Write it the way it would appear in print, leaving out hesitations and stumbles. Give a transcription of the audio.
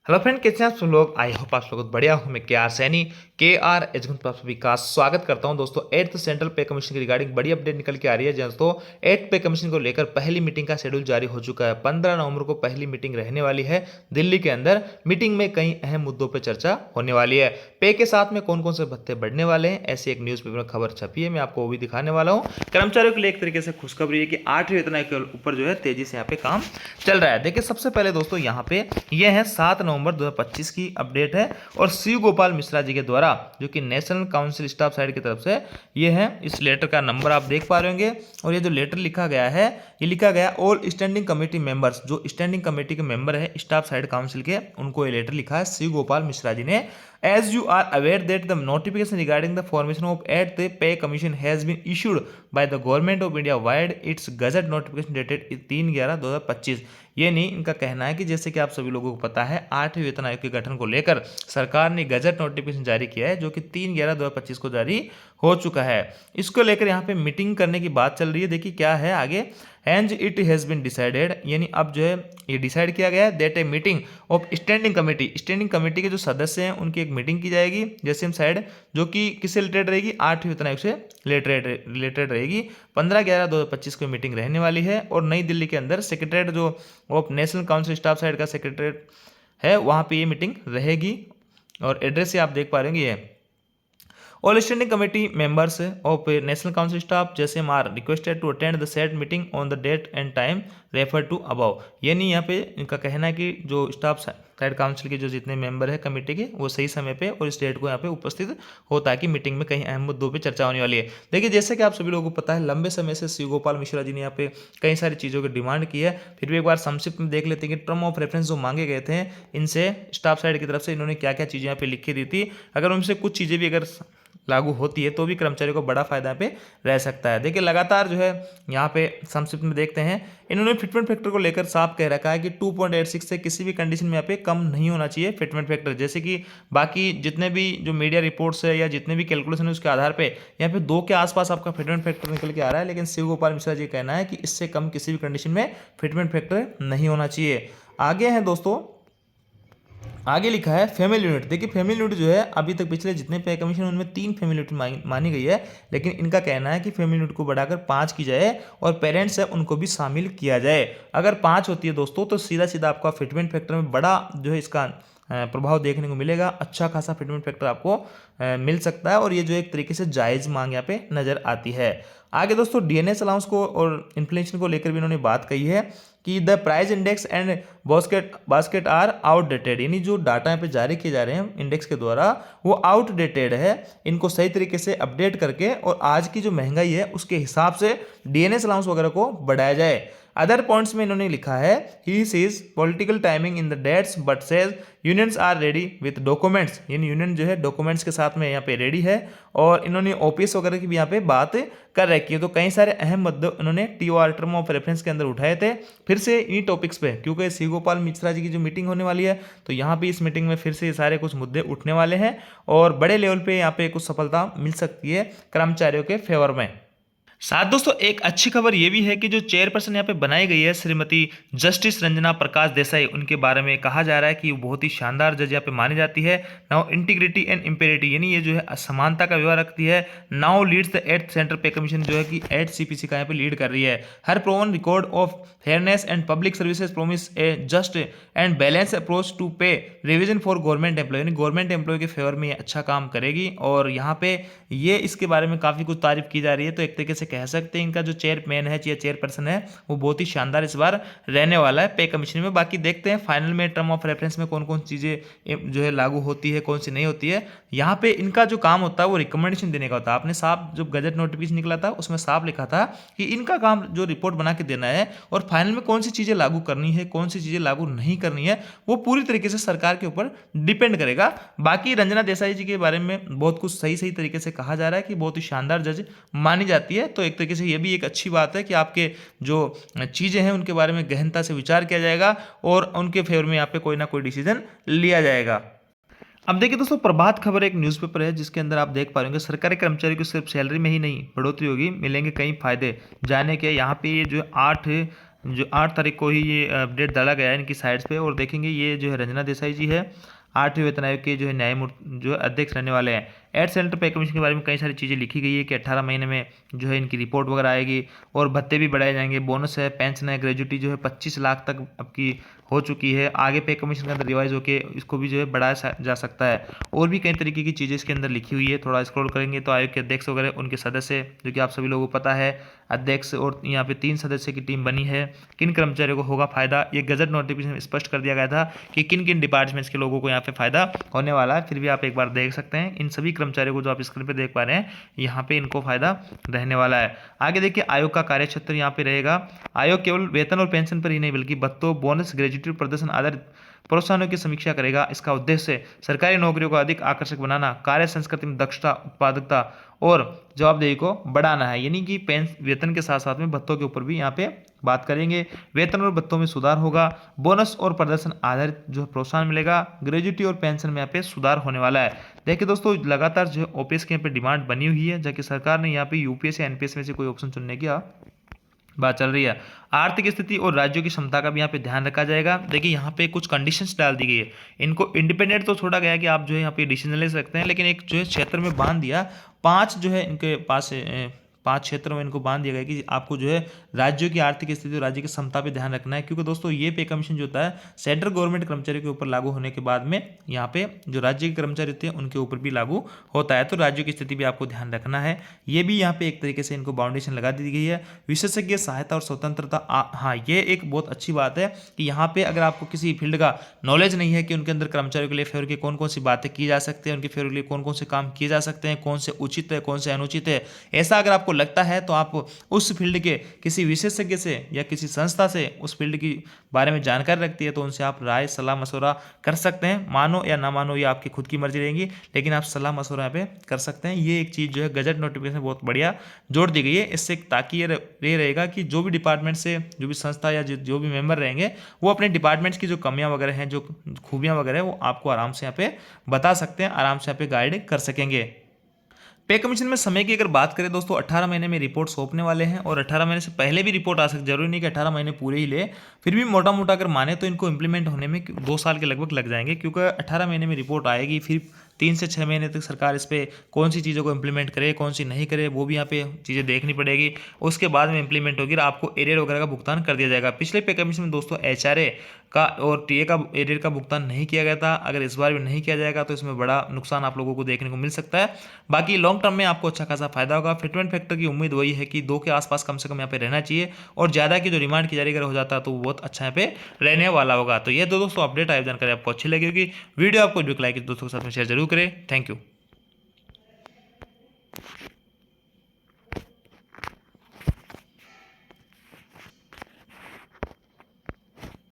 Hello friend, कैसे हैं आप सब लोग। आई होप आप सब लोग बढ़िया हो। मैं KR सैनी KR एजुकेशन पर सभी का स्वागत करता हूं। दोस्तों 8th सेंट्रल पे कमीशन की रिगार्डिंग बड़ी अपडेट निकल के आ रही है। दोस्तों 8th पे कमीशन को लेकर पहली मीटिंग का शेड्यूल जारी हो चुका है। 15 नवंबर को पहली मीटिंग रहने वाली है दिल्ली के अंदर। मीटिंग में कई अहम मुद्दों पर चर्चा होने वाली है। पे के साथ में कौन कौन से भत्ते बढ़ने वाले हैं, ऐसी एक न्यूज़पेपर में खबर छपी है, मैं आपको वो भी दिखाने वाला हूँ। कर्मचारियों के लिए एक तरीके से खुशखबरी है कि 8वें वेतन आयोग के ऊपर जो है तेजी से यहाँ पे काम चल रहा है। देखिए सबसे पहले दोस्तों यहाँ पे ये है 7 नवंबर 2025 की अपडेट है और शिव गोपाल मिश्रा जी के द्वारा, जो कि नेशनल काउंसिल स्टाफ साइड की तरफ से ये है। इस लेटर का नंबर आप देख पा रहे होंगे और ये जो लेटर लिखा गया है, ये लिखा गया ऑल स्टैंडिंग कमेटी मेंबर्स, जो स्टैंडिंग कमेटी के मेंबर है स्टाफ साइड काउंसिल के, उनको ये लेटर लिखा है शिव गोपाल मिश्रा जी ने। As you are aware that the notification regarding the formation of 8th Pay Commission has been issued by the Government of India via its Gazette notification dated 3/11/2025। ये नहीं, इनका कहना है कि जैसे कि आप सभी लोगों को पता है 8वें वेतन आयोग के गठन को लेकर सरकार ने गजट नोटिफिकेशन जारी किया है, जो कि 3/11/2025 को जारी हो चुका है। इसको लेकर यहाँ पे मीटिंग करने की बात चल रही है। देखिए क्या है आगे, and it has been decided, यानी अब जो है ये डिसाइड किया गया है that a meeting of standing committee के जो सदस्य हैं उनकी एक मीटिंग की जाएगी जैसे साइड, जो कि किससे रिलेटेड रहेगी, 8वें वेतन आयोग से रिलेटेड रहेगी। 15/11/2025 को मीटिंग रहने वाली है और नई दिल्ली के अंदर सेक्रेटरीट जो of national council staff side का सेक्रेटरीट है, वहाँ पे ये मीटिंग रहेगी। और एड्रेस से आप देख पा रहे हैं, ये all standing committee members of national council staff जैसे are requested to attend the set meeting on the date and time refer to above. यानी यहाँ पे इनका कहना है कि जो स्टाफ साइड काउंसिल के जो जितने मेंबर है कमेटी के, वो सही समय पे और इस डेट को यहाँ पे उपस्थित हो, ताकि मीटिंग में कई अहम मुद्दों पे चर्चा होने वाली है। देखिए जैसे कि आप सभी लोगों को पता है, लंबे समय से शिव गोपाल मिश्रा जी ने यहाँ पे कई सारी चीज़ों की डिमांड की है। फिर भी एक बार संक्षिप्त में देख लेते हैं कि टर्म ऑफ रेफरेंस जो मांगे गए थे इनसे स्टाफ साइड की तरफ से, इन्होंने क्या क्या चीज़ें यहाँ पे लिखी दी थी। अगर उनसे कुछ चीज़ें भी अगर लागू होती है तो भी कर्मचारियों को बड़ा फायदा पे रह सकता है। देखिए लगातार जो है यहाँ पे संक्षिप्त में देखते हैं, इन्होंने फिटमेंट फैक्टर को लेकर साफ कह रखा है कि 2.86 से किसी भी कंडीशन में यहाँ पे कम नहीं होना चाहिए फिटमेंट फैक्टर। जैसे कि बाकी जितने भी जो मीडिया रिपोर्ट्स है या जितने भी कैलकुलेशन है उसके आधार पे यहाँ पे 2 के आसपास आपका फिटमेंट फैक्टर निकल के आ रहा है, लेकिन शिव गोपाल मिश्रा जी का कहना है कि इससे कम किसी भी कंडीशन में फिटमेंट फैक्टर नहीं होना चाहिए। आगे है दोस्तों, आगे लिखा है फैमिली यूनिट। देखिए फैमिली यूनिट जो है अभी तक पिछले जितने पे कमीशन उनमें 3 फैमिली यूनिट मानी गई है, लेकिन इनका कहना है कि फैमिली यूनिट को बढ़ाकर 5 की जाए और पेरेंट्स है उनको भी शामिल किया जाए। अगर 5 होती है दोस्तों तो सीधा सीधा आपका फिटमेंट फैक्टर में बड़ा जो है इसका प्रभाव देखने को मिलेगा। अच्छा खासा फिटमेंट फैक्टर आपको मिल सकता है और ये जो एक तरीके से जायज़ मांग यहाँ पे नज़र आती है। आगे दोस्तों डीएनएस अलाउंस को और इन्फ्लेशन को लेकर भी इन्होंने बात कही है कि the price index and basket are outdated, यानी जो डाटा यहाँ पे जारी किए जा रहे हैं इंडेक्स के द्वारा वो आउटडेटेड है। इनको सही तरीके से अपडेट करके और आज की जो महंगाई है उसके हिसाब से डीएनएस अलाउंस वगैरह को बढ़ाया जाए। अदर पॉइंट्स में इन्होंने लिखा है he sees political timing in the dates but says unions are ready with documents, यानी यूनियन जो है डॉक्यूमेंट्स के साथ में यहाँ पे रेडी है। और इन्होंने ओपीएस वगैरह की भी यहाँ पे बात कर रखी है। तो कई सारे अहम मुद्दे इन्होंने टीओआर टर्म ऑफ रेफरेंस के अंदर उठाए थे फिर से इन टॉपिक्स पे, क्योंकि शिव गोपाल मिश्रा जी की जो मीटिंग होने वाली है तो यहाँ पे इस मीटिंग में फिर से ये सारे कुछ मुद्दे उठने वाले हैं और बड़े लेवल पे यहाँ पे कुछ सफलता मिल सकती है कर्मचारियों के फेवर में। साथ दोस्तों एक अच्छी खबर ये भी है कि जो चेयरपर्सन यहाँ पे बनाई गई है श्रीमती जस्टिस रंजना प्रकाश देसाई, उनके बारे में कहा जा रहा है कि वो बहुत ही शानदार जज यहाँ पे मानी जाती है। नाउ इंटीग्रिटी एंड इम्पेरिटी, यानी ये जो है असमानता का व्यवहार रखती है। Now leads the 8th central पे कमीशन, जो है कि 8 CPC का यहाँ पे लीड कर रही है। Her proven record of fairness and public services promise a just and balance approach to pay revision for government employ, यानी गवर्नमेंट एम्प्लॉय के फेवर में ये अच्छा काम करेगी। और यहाँ पे ये इसके बारे में काफ़ी कुछ तारीफ की जा रही है। तो एक तरीके से कह सकते हैं इनका जो चेयरमैन है या चेयरपर्सन है वो बहुत ही शानदार इस बार रहने वाला है पे कमीशन में। बाकी देखते हैं फाइनल में टर्म ऑफ रेफरेंस में कौन कौन चीज़ें जो है लागू होती है, कौन सी नहीं होती है। यहाँ पे इनका जो काम होता है वो रिकमेंडेशन देने का होता है। आपने साफ जब गजट नोटिफिकेशन निकला था उसमें साफ लिखा था कि इनका काम जो रिपोर्ट बना के देना है और फाइनल में कौन सी चीज़ें लागू करनी है, कौन सी चीज़ें लागू नहीं करनी है, वो पूरी तरीके से सरकार के ऊपर डिपेंड करेगा। बाकी रंजना देसाई जी के बारे में बहुत कुछ सही सही तरीके से कहा जा रहा है कि बहुत ही शानदार जज मानी जाती है। तो एक तरीके से ये भी एक अच्छी बात है कि आपके जो चीज़ें हैं उनके बारे में गहनता से विचार किया जाएगा और उनके फेवर में यहाँ पे कोई ना कोई डिसीजन लिया जाएगा। अब देखिए दोस्तों प्रभात खबर एक न्यूज़पेपर है जिसके अंदर आप देख पा रहे होंगे सरकारी कर्मचारी को सिर्फ सैलरी में ही नहीं बढ़ोतरी होगी, मिलेंगे कई फायदे। जाने के यहाँ पे ये जो 8 जो 8 तारीख को ही ये अपडेट डाला गया है इनकी साइट्स पे। और देखेंगे ये जो है रंजना देसाई जी है, 8वें वेतन आयोग के जो है न्यायमूर्ति जो अध्यक्ष रहने वाले हैं। 8th सेंट्रल पे कमीशन के बारे में कई सारी चीज़ें लिखी गई है कि 18 महीने में जो है इनकी रिपोर्ट वगैरह आएगी और भत्ते भी बढ़ाए जाएंगे, बोनस है, पेंशन है, ग्रेजुटी जो है 25 लाख तक आपकी हो चुकी है। आगे पे कमीशन के अंदर रिवाइज होकर इसको भी जो है बढ़ाया जा सकता है। और भी कई तरीके की चीज़ें इसके अंदर लिखी हुई है। थोड़ा स्क्रॉल करेंगे तो आयोग के अध्यक्ष वगैरह, उनके सदस्य जो कि आप सभी लोगों को पता है, अध्यक्ष और यहाँ पे 3 सदस्य की टीम बनी है। किन कर्मचारियों को होगा फायदा, ये गजट नोटिफिकेशन में स्पष्ट कर दिया गया था कि किन किन डिपार्टमेंट्स के लोगों को यहाँ पे फायदा होने वाला है। फिर भी आप एक बार देख सकते हैं इन सभी कर्मचारियों को जो आप स्क्रीन पे देख पा रहे हैं, यहाँ पे इनको फायदा रहने वाला है। आगे देखिए आयोग का कार्यक्षेत्र यहाँ पे रहेगा। आयोग केवल वेतन और पेंशन पर ही नहीं बल्कि भत्तों, बोनस, ग्रेजुटी, प्रदर्शन आधारित प्रोत्साहनों की समीक्षा करेगा। इसका उद्देश्य सरकारी नौकरियों को अधिक आकर्षक बनाना, कार्य संस्कृति में दक्षता, उत्पादकता और जवाबदेही को बढ़ाना है। यानी कि वेतन के साथ साथ में भत्तों के ऊपर भी यहाँ पे बात करेंगे। वेतन और भत्तों में सुधार होगा, बोनस और प्रदर्शन आधारित जो प्रोत्साहन मिलेगा, ग्रेजुटी और पेंशन में यहाँ पे सुधार होने वाला है। देखिए दोस्तों लगातार जो ओपीएस के यहाँ पे डिमांड बनी हुई है, जबकि सरकार ने यहाँ पे यूपीएस या एनपीएस में से कोई ऑप्शन चुनने की बात चल रही है। आर्थिक स्थिति और राज्यों की क्षमता का भी यहाँ पे ध्यान रखा जाएगा। देखिए यहाँ पे कुछ कंडीशंस डाल दी गई है। इनको इंडिपेंडेंट तो छोड़ा गया कि आप जो है यहाँ पे डिसीजन ले सकते हैं, लेकिन एक जो है क्षेत्र में बांध दिया, 5 जो है इनके पास 5 क्षेत्रों में इनको बांध दिया गया कि आपको जो है राज्यों की आर्थिक स्थिति और राज्य की क्षमता पे ध्यान रखना है। क्योंकि दोस्तों ये पे कमीशन जो होता है सेंट्रल गवर्नमेंट कर्मचारियों के ऊपर लागू होने के बाद में यहाँ पे जो राज्य के कर्मचारी होते हैं उनके ऊपर भी लागू होता है। तो राज्यों की स्थिति भी आपको ध्यान रखना है। ये भी यहाँ पे एक तरीके से इनको बाउंडेशन लगा दी गई है। विशेषज्ञ सहायता और स्वतंत्रता, हाँ ये एक बहुत अच्छी बात है कि यहाँ पे अगर आपको किसी फील्ड का नॉलेज नहीं है कि उनके अंदर कर्मचारियों के लिए फेवर की कौन कौन सी बातें की जा सकती हैं, उनके फेवर के लिए कौन कौन से काम किए जा सकते हैं, कौन से उचित है कौन से अनुचित है, ऐसा अगर आपको लगता है तो आप उस फील्ड के किसी विशेषज्ञ से या किसी संस्था से उस फील्ड की बारे में जानकारी रखती है तो उनसे आप राय सलाह मशवरा कर सकते हैं। मानो या ना मानो ये आपकी खुद की मर्जी रहेगी, लेकिन आप सलाह मशवरा यहाँ पे कर सकते हैं। ये एक चीज़ जो है गजट नोटिफिकेशन बहुत बढ़िया जोड़ दी गई है। इससे ताकि ये रहेगा कि जो भी डिपार्टमेंट से जो भी संस्था या जो भी मेंबर रहेंगे वो अपने डिपार्टमेंट्स की जो कमियां वगैरह हैं, जो खूबियां वगैरह हैं, वो आपको आराम से यहाँ पे बता सकते हैं, आराम से यहाँ पे गाइड कर सकेंगे। पे कमीशन में समय की अगर बात करें दोस्तों, 18 महीने में रिपोर्ट सौंपने वाले हैं और 18 महीने से पहले भी रिपोर्ट आ सकती है। जरूरी नहीं कि 18 महीने पूरे ही ले, फिर भी मोटा मोटा अगर माने तो इनको इंप्लीमेंट होने में 2 साल के लगभग लग जाएंगे। क्योंकि 18 महीने में रिपोर्ट आएगी, फिर 3 से 6 महीने तक सरकार इस पर कौन सी चीज़ों को इंप्लीमेंट करे कौन सी नहीं करे वो भी यहाँ पे चीज़ें देखनी पड़ेगी। उसके बाद में इंप्लीमेंट होगी और आपको एरियर वगैरह का भुगतान कर दिया जाएगा। पिछले पे कमीशन में दोस्तों एचआरए का और टीए का एरियर का भुगतान नहीं किया गया था। अगर इस बार भी नहीं किया जाएगा तो इसमें बड़ा नुकसान आप लोगों को देखने को मिल सकता है। बाकी लॉन्ग टर्म में आपको अच्छा खासा फायदा होगा। फिटमेंट फैक्टर की उम्मीद वही है कि 2 के आसपास कम से कम यहाँ पे रहना चाहिए और ज़्यादा की जो डिमांड की जा रही अगर हो जाता है तो वो बहुत अच्छा यहाँ पे रहने वाला होगा। तो ये दोस्तों अपडेट आयोजन जानकारी आपको अच्छी लगी होगी। वीडियो आपको जो लाइक दोस्तों के साथ में शेयर जरूर करें। Thank you.